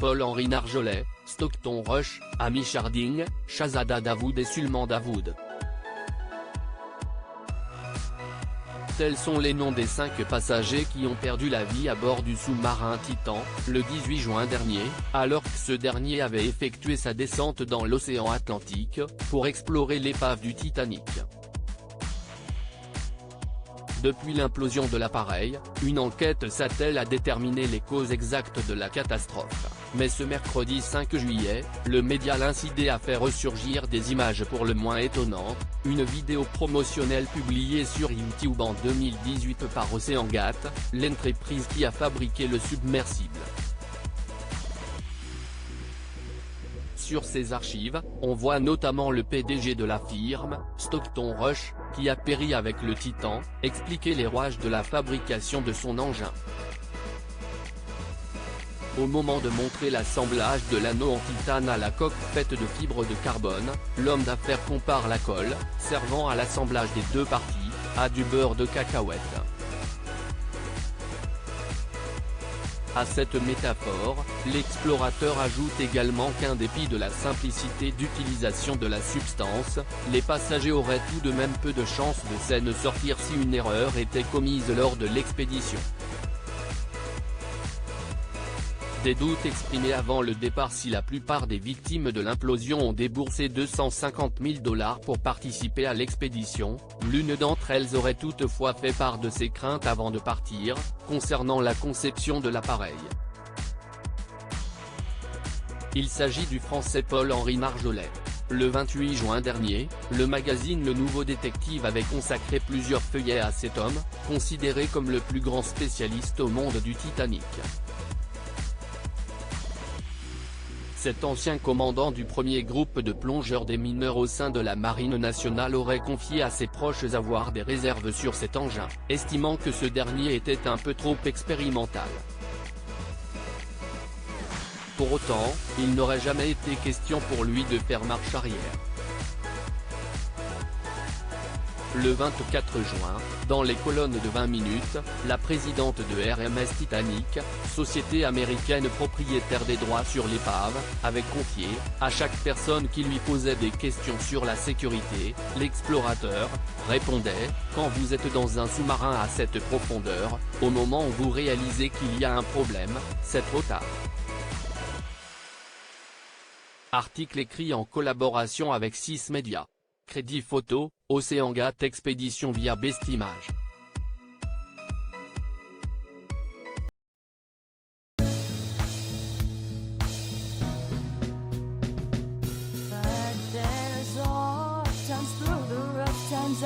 Paul-Henri Narjolet, Stockton Rush, Hamish Harding, Shahzada Dawood et Sulman Dawood. Tels sont les noms des 5 passagers qui ont perdu la vie à bord du sous-marin Titan, le 18 juin dernier, alors que ce dernier avait effectué sa descente dans l'océan Atlantique, pour explorer l'épave du Titanic. Depuis l'implosion de l'appareil, une enquête s'attelle à déterminer les causes exactes de la catastrophe, mais ce mercredi 5 juillet, le média L'Incidé a fait ressurgir des images pour le moins étonnantes, une vidéo promotionnelle publiée sur YouTube en 2018 par OceanGate, l'entreprise qui a fabriqué le submersible. Sur ces archives, on voit notamment le PDG de la firme, Stockton Rush, qui a péri avec le Titan, expliquer les rouages de la fabrication de son engin. Au moment de montrer l'assemblage de l'anneau en titane à la coque faite de fibres de carbone, l'homme d'affaires compare la colle, servant à l'assemblage des 2 parties, à du beurre de cacahuète. À cette métaphore, l'explorateur ajoute également qu'en dépit de la simplicité d'utilisation de la substance, les passagers auraient tout de même peu de chances de s'en sortir si une erreur était commise lors de l'expédition. Des doutes exprimés avant le départ. Si la plupart des victimes de l'implosion ont déboursé 250 000 $ pour participer à l'expédition, l'une d'entre elles aurait toutefois fait part de ses craintes avant de partir, concernant la conception de l'appareil. Il s'agit du Français Paul-Henri Narjolet. Le 28 juin dernier, le magazine Le Nouveau Détective avait consacré plusieurs feuillets à cet homme, considéré comme le plus grand spécialiste au monde du Titanic. Cet ancien commandant du premier groupe de plongeurs des mineurs au sein de la Marine nationale aurait confié à ses proches avoir des réserves sur cet engin, estimant que ce dernier était un peu trop expérimental. Pour autant, il n'aurait jamais été question pour lui de faire marche arrière. Le 24 juin, dans les colonnes de 20 minutes, la présidente de RMS Titanic, société américaine propriétaire des droits sur l'épave, avait confié, à chaque personne qui lui posait des questions sur la sécurité, l'explorateur répondait, quand vous êtes dans un sous-marin à cette profondeur, au moment où vous réalisez qu'il y a un problème, c'est trop tard. Article écrit en collaboration avec 6 médias. Crédit photo, OceanGate Expédition via Bestimage. But there's all times through the rough times